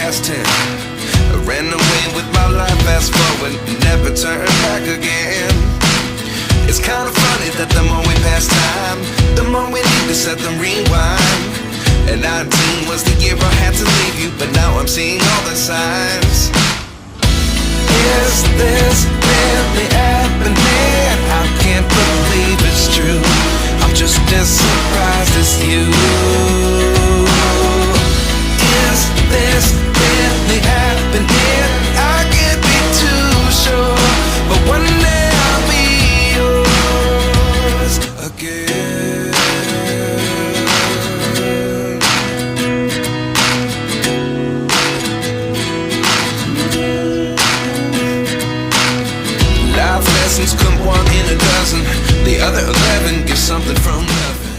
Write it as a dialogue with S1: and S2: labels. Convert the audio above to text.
S1: past tense. I ran away with my life, fast forward, never turn back again. It's kinda funny that the more we pass time, the more we need to set the rewind. And 19 was the year I had to leave you, but now I'm seeing all the signs. Is this really happening? I can't believe it's true. I'm just as surprised as you. Is this really happening? I can't be too sure, but one day I'll be yours again. Life lessons come one in a dozen. The other 11 give something from nothing.